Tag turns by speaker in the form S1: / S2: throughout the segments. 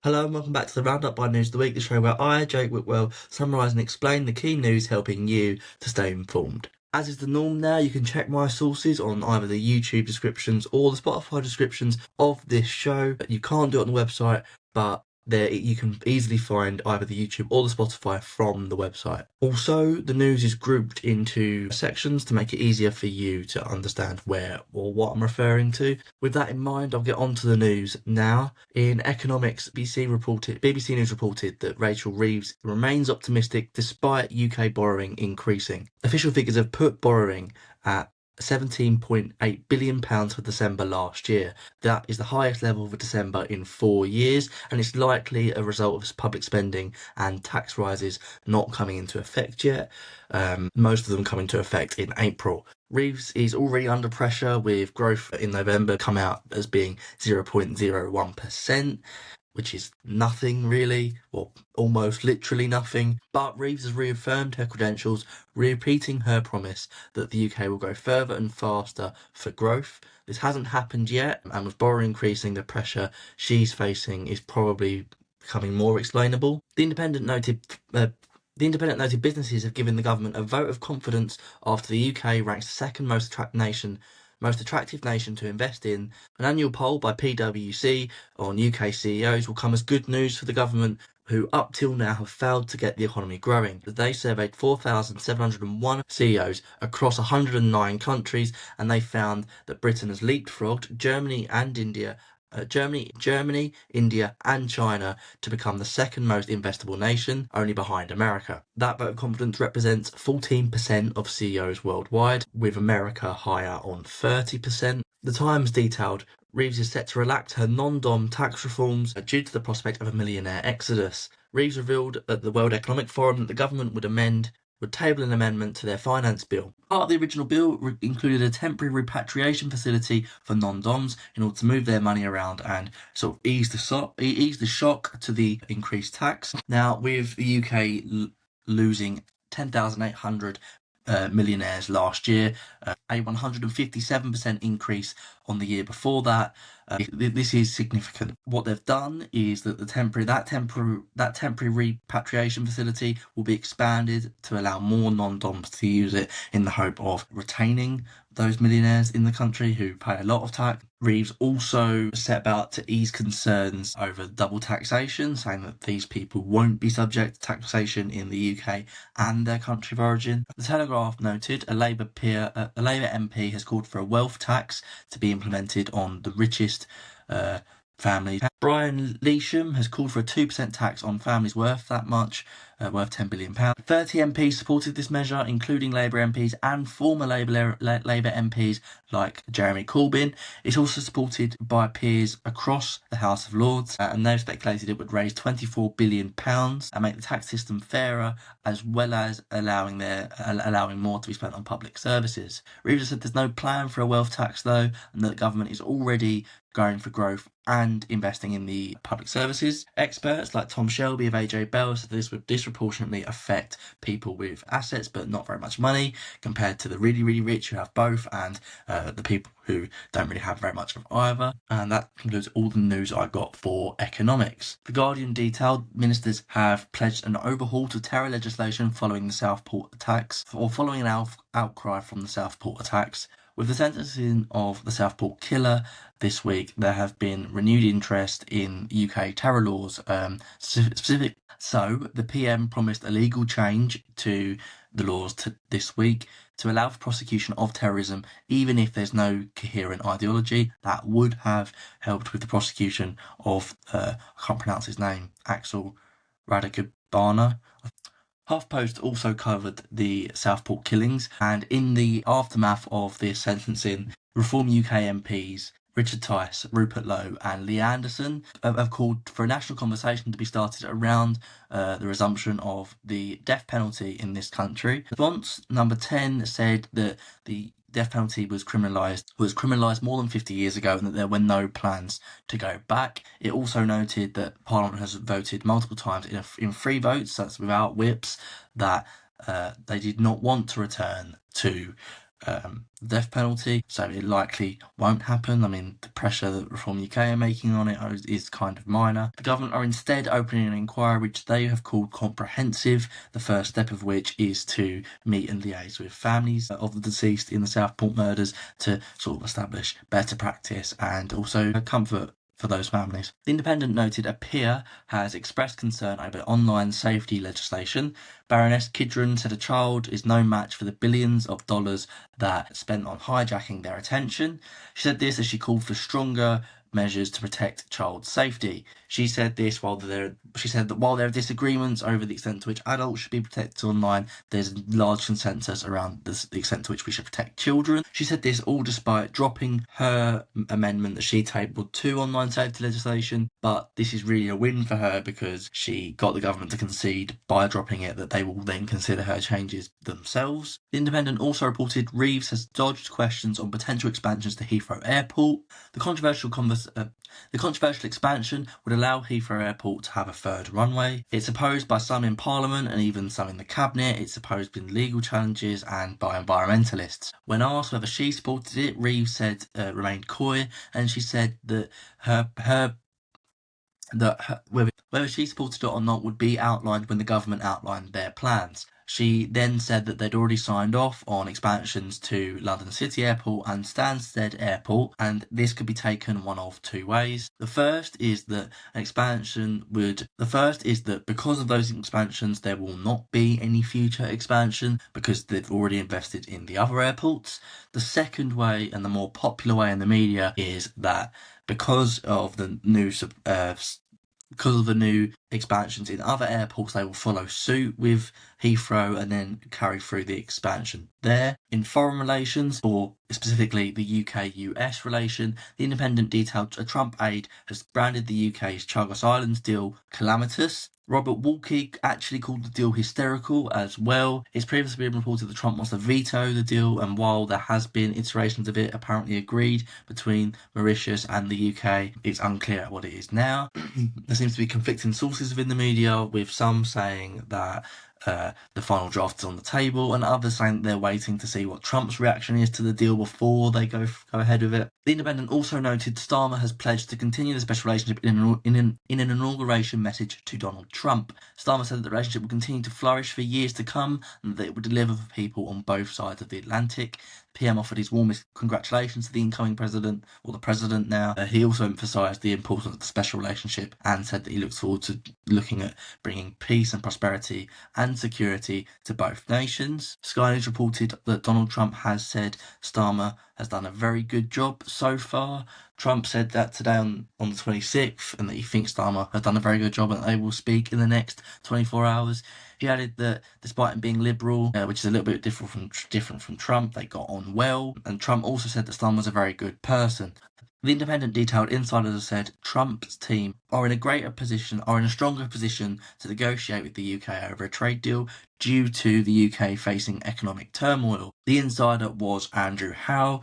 S1: Hello and welcome back to the Roundup by News of the Week, the show where I, Jake Whitwell, summarise and explain the key news helping you to stay informed. As is the norm now, you can check my sources on either the YouTube descriptions or the Spotify descriptions of this show. You can't do it on the website, but there you can easily find either the YouTube or the Spotify from the website. Also, the news is grouped into sections to make it easier for you to understand where or what I'm referring to. With that in mind, I'll get on to the news now. In economics, BBC News reported that Rachel Reeves remains optimistic despite UK borrowing increasing. Official figures have put borrowing at £17.8 billion for December last year. That is the highest level for December in 4 years, and it's likely a result of public spending and tax rises not coming into effect yet. Most of them come into effect in April. Reeves is already under pressure, with growth in November come out as being 0.01%. Which is nothing really, or almost literally nothing. But Reeves has reaffirmed her credentials, repeating her promise that the UK will go further and faster for growth. This hasn't happened yet, and with borrowing increasing, the pressure she's facing is probably becoming more explainable. The Independent noted businesses have given the government a vote of confidence after the UK ranks the second most attractive nation to invest in. An annual poll by PwC on UK CEOs will come as good news for the government, who up till now have failed to get the economy growing. They surveyed 4,701 CEOs across 109 countries, and they found that Britain has leapfrogged Germany, India, and China to become the second most investable nation, only behind America. That vote of confidence represents 14% of CEOs worldwide, with America higher on 30%. The Times detailed Reeves is set to relax her non-dom tax reforms due to the prospect of a millionaire exodus. Reeves revealed at the World Economic Forum that the government would table an amendment to their finance bill. Part of the original bill included a temporary repatriation facility for non-doms in order to move their money around and sort of ease the shock to the increased tax. Now, with the UK losing 10,800 millionaires last year, a 157% increase on the year before that. This is significant. What they've done is that that temporary repatriation facility will be expanded to allow more non-doms to use it, in the hope of retaining those millionaires in the country who pay a lot of tax. Reeves also set about to ease concerns over double taxation, saying that these people won't be subject to taxation in the UK and their country of origin. The Telegraph noted a Labour MP has called for a wealth tax to be implemented on the richest families. Brian Leesham has called for a 2% tax on families worth that much, worth £10 billion. 30 MPs supported this measure, including Labour MPs and former Labour MPs like Jeremy Corbyn. It's also supported by peers across the House of Lords, and they've speculated it would raise £24 billion and make the tax system fairer, as well as allowing more to be spent on public services. Reeves said there's no plan for a wealth tax though, and that the government is already going for growth and investing in the public services. Experts like Tom Shelby of AJ Bell said this would disproportionately affect people with assets but not very much money, compared to the really, really rich who have both, and the people who don't really have very much of either. And that concludes all the news I got for economics. The Guardian detailed ministers have pledged an overhaul to terror legislation following the Southport attacks, or following an outcry from the Southport attacks. With the sentencing of the Southport killer this week, there have been renewed interest in UK terror laws. So the PM promised a legal change to the laws this week to allow for prosecution of terrorism, even if there's no coherent ideology. That would have helped with the prosecution of, I can't pronounce his name, Axel Radikabana. HuffPost also covered the Southport killings, and in the aftermath of the sentencing, Reform UK MPs Richard Tice, Rupert Lowe and Lee Anderson have called for a national conversation to be started around the resumption of the death penalty in this country. Response number 10 said that the death penalty was criminalised more than 50 years ago, and that there were no plans to go back. It also noted that Parliament has voted multiple times in free votes, that's without whips, that they did not want to return to death penalty, so it likely won't happen. I mean, the pressure that Reform UK are making on it is kind of minor. The government are instead opening an inquiry which they have called comprehensive, the first step of which is to meet and liaise with families of the deceased in the Southport murders to sort of establish better practice and also comfort for those families. The Independent noted a peer has expressed concern over online safety legislation. Baroness Kidron said a child is no match for the billions of dollars that are spent on hijacking their attention. She said this as she called for stronger measures to protect child safety. She said that while there are disagreements over the extent to which adults should be protected online, there's a large consensus around the extent to which we should protect children. She said this all despite dropping her amendment that she tabled to online safety legislation, but this is really a win for her because she got the government to concede by dropping it that they will then consider her changes themselves. The Independent also reported Reeves has dodged questions on potential expansions to Heathrow Airport. The controversial expansion would allow Heathrow Airport to have a third runway. It's opposed by some in Parliament and even some in the Cabinet. It's opposed in legal challenges and by environmentalists. When asked whether she supported it, Reeves said remained coy, and she said that whether she supported it or not would be outlined when the government outlined their plans. She then said that they'd already signed off on expansions to London City Airport and Stansted Airport, and this could be taken one of two ways. The first is that because of those expansions, there will not be any future expansion because they've already invested in the other airports. The second way, and the more popular way in the media, is that because of the new expansions in other airports, they will follow suit with Heathrow and then carry through the expansion there. In foreign relations, or specifically the UK-US relation, the Independent detailed a Trump aide has branded the UK's Chagos Islands deal calamitous. Robert Walke actually called the deal hysterical as well. It's previously been reported that Trump wants to veto the deal, and while there has been iterations of it apparently agreed between Mauritius and the UK, it's unclear what it is now. There seems to be conflicting sources within the media, with some saying that the final draft is on the table, and others saying that they're waiting to see what Trump's reaction is to the deal before they go ahead with it. The Independent also noted Starmer has pledged to continue the special relationship in an inauguration message to Donald Trump. Starmer said that the relationship will continue to flourish for years to come and that it will deliver for people on both sides of the Atlantic. PM offered his warmest congratulations to the incoming president, or the president now. He also emphasised the importance of the special relationship and said that he looks forward to looking at bringing peace and prosperity and security to both nations. Sky News reported that Donald Trump has said Starmer has done a very good job so far. Trump said that today on the 26th, and that he thinks Starmer has done a very good job and they will speak in the next 24 hours. He added that despite him being liberal, which is a little bit different from Trump, they got on well. And Trump also said that Starmer was a very good person. The Independent detailed insiders have said Trump's team are in a stronger position to negotiate with the UK over a trade deal due to the UK facing economic turmoil. The insider was Andrew Howe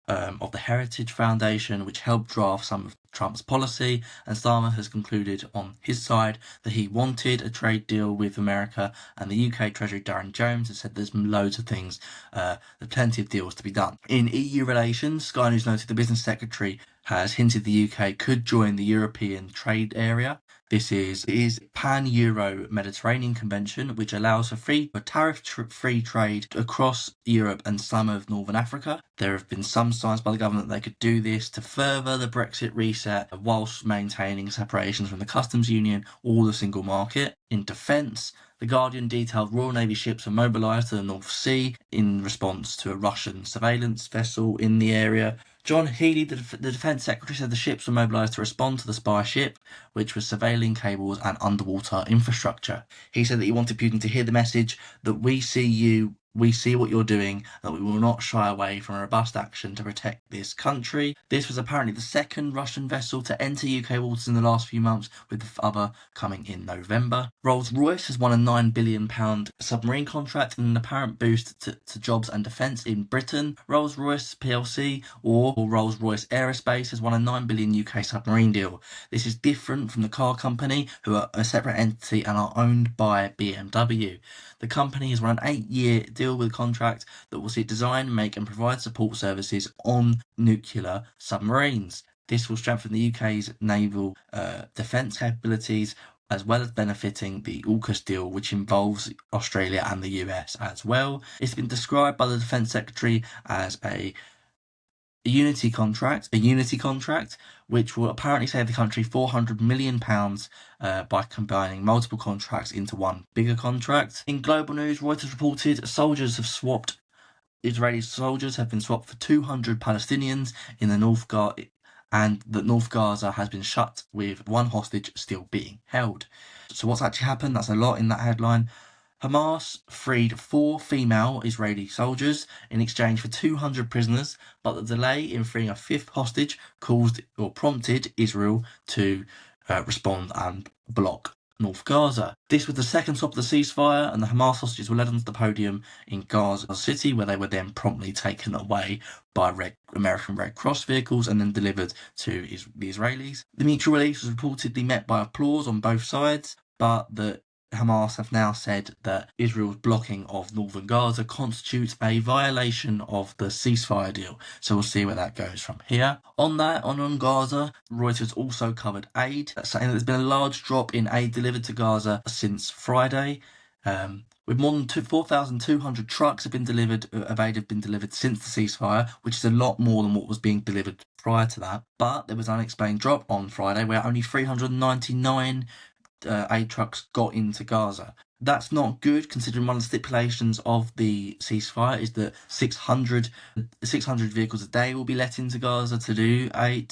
S1: of the Heritage Foundation, which helped draft some of Trump's policy, and Starmer has concluded on his side that he wanted a trade deal with America, and the UK Treasury Darren Jones has said there's loads of things, there's plenty of deals to be done. In EU relations, Sky News noted the business secretary has hinted the UK could join the European Trade Area. This is Pan-Euro Mediterranean Convention, which allows for tariff-free trade across Europe and some of Northern Africa. There have been some signs by the government that they could do this to further the Brexit reset whilst maintaining separations from the customs union or the single market. In defence, The Guardian detailed Royal Navy ships were mobilised to the North Sea in response to a Russian surveillance vessel in the area. John Healey, the Defence Secretary, said the ships were mobilised to respond to the spy ship, which was surveilling cables and underwater infrastructure. He said that he wanted Putin to hear the message that we see you, we see what you're doing, that we will not shy away from robust action to protect this country. This was apparently the second Russian vessel to enter UK waters in the last few months, with the other coming in November. Rolls-Royce has won a £9 billion submarine contract in an apparent boost to jobs and defence in Britain. Rolls-Royce plc, or Rolls-Royce Aerospace, has won a £9 billion UK submarine deal. This is different from the car company, who are a separate entity and are owned by BMW. The company has won an 8-year deal deal with a contract that will see it design, make and provide support services on nuclear submarines. This will strengthen the UK's naval defence capabilities, as well as benefiting the AUKUS deal, which involves Australia and the US as well. It's been described by the Defence Secretary as a unity contract, which will apparently save the country £400 million by combining multiple contracts into one bigger contract. In global news, Reuters reported Israeli soldiers have been swapped for 200 Palestinians in the North Gaza, and that North Gaza has been shut with one hostage still being held. So what's actually happened? That's a lot in that headline. Hamas freed 4 female Israeli soldiers in exchange for 200 prisoners, but the delay in freeing a 5th hostage prompted Israel to respond and block North Gaza. This was the second stop of the ceasefire, and the Hamas hostages were led onto the podium in Gaza City, where they were then promptly taken away by American Red Cross vehicles and then delivered to the Israelis. The mutual release was reportedly met by applause on both sides, but the Hamas have now said that Israel's blocking of northern Gaza constitutes a violation of the ceasefire deal. So we'll see where that goes from here. On Gaza, Reuters also covered aid, saying that there's been a large drop in aid delivered to Gaza since Friday. With more than 4,200 trucks of aid have been delivered since the ceasefire, which is a lot more than what was being delivered prior to that. But there was an unexplained drop on Friday where only 399 aid trucks got into Gaza. That's not good, considering one of the stipulations of the ceasefire is that 600 vehicles a day will be let into Gaza to do aid,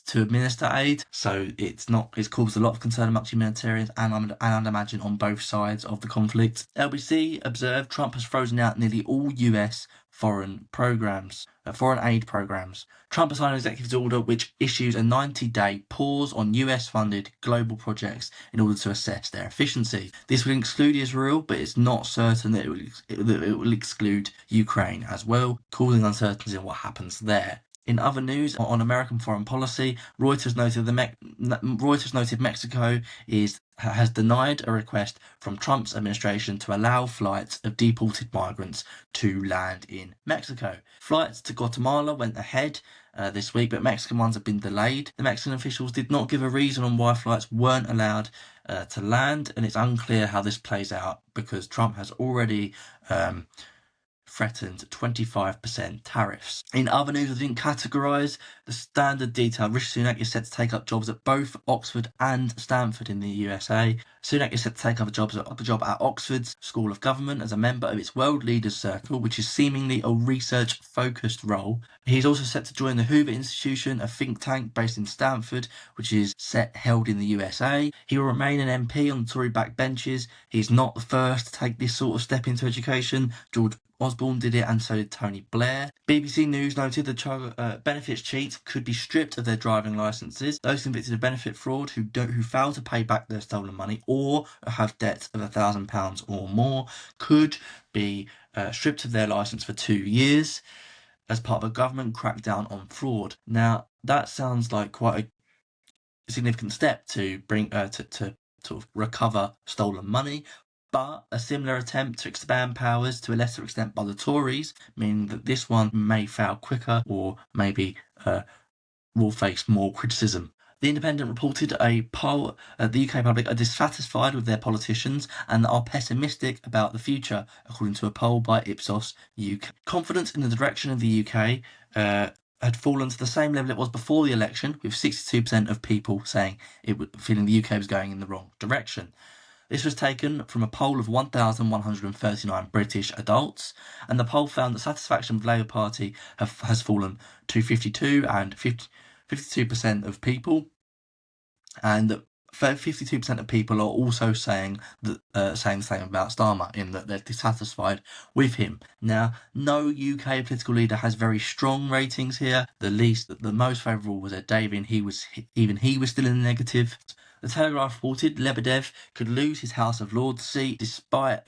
S1: to administer aid. So it's caused a lot of concern amongst humanitarians and I'd imagine on both sides of the conflict. LBC observed Trump has frozen out nearly all US foreign aid programs. Trump has signed an executive order which issues a 90-day pause on US-funded global projects in order to assess their efficiency. This will exclude Israel, but it's not certain that it will exclude Ukraine as well, causing uncertainty in what happens there. In other news on American foreign policy, Reuters noted Mexico has denied a request from Trump's administration to allow flights of deported migrants to land in Mexico. Flights to Guatemala went ahead this week, but Mexican ones have been delayed. The Mexican officials did not give a reason on why flights weren't allowed to land, and it's unclear how this plays out because Trump has already threatened 25% tariffs. In other news, I didn't categorise the standard detail. Rishi Sunak is set to take up jobs at both Oxford and Stanford in the USA. Sunak is set to take up a job at Oxford's School of Government as a member of its World Leaders Circle, which is seemingly a research-focused role. He's also set to join the Hoover Institution, a think tank based in Stanford, which is held in the USA. He will remain an MP on the Tory backbenches. He's not the first to take this sort of step into education. George Osborne did it, and so did Tony Blair. BBC News noted that benefits cheats could be stripped of their driving licences. Those convicted of benefit fraud who fail to pay back their stolen money or have debts of £1,000 or more could be stripped of their licence for 2 years as part of a government crackdown on fraud. Now, that sounds like quite a significant step to bring to sort of recover stolen money. But a similar attempt to expand powers to a lesser extent by the Tories, meaning that this one may fail quicker or maybe will face more criticism. The Independent reported a poll the UK public are dissatisfied with their politicians and are pessimistic about the future, according to a poll by Ipsos UK. Confidence in the direction of the UK had fallen to the same level it was before the election, with 62% of people saying feeling the UK was going in the wrong direction. This was taken from a poll of 1,139 British adults, and the poll found that satisfaction with the Labour Party has fallen to 52% of people, and that 52% of people are also saying the same about Starmer, in that they're dissatisfied with him. Now, no UK political leader has very strong ratings here. The most favourable was Ed Davey, and he was still in the negative. The Telegraph reported Lebedev could lose his House of Lords seat despite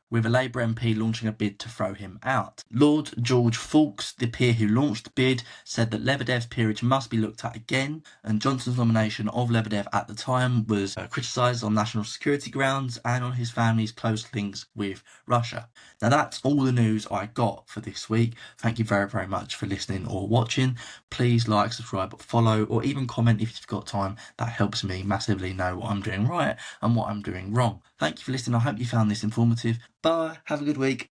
S1: with a Labour MP launching a bid to throw him out. Lord George Fawkes, the peer who launched the bid, said that Lebedev's peerage must be looked at again, and Johnson's nomination of Lebedev at the time was criticised on national security grounds and on his family's close links with Russia. Now that's all the news I got for this week. Thank you very, very much for listening or watching. Please like, subscribe, follow, or even comment if you've got time. That helps me massively know what I'm doing right and what I'm doing wrong. Thank you for listening. I hope you found this informative. Bye. Have a good week.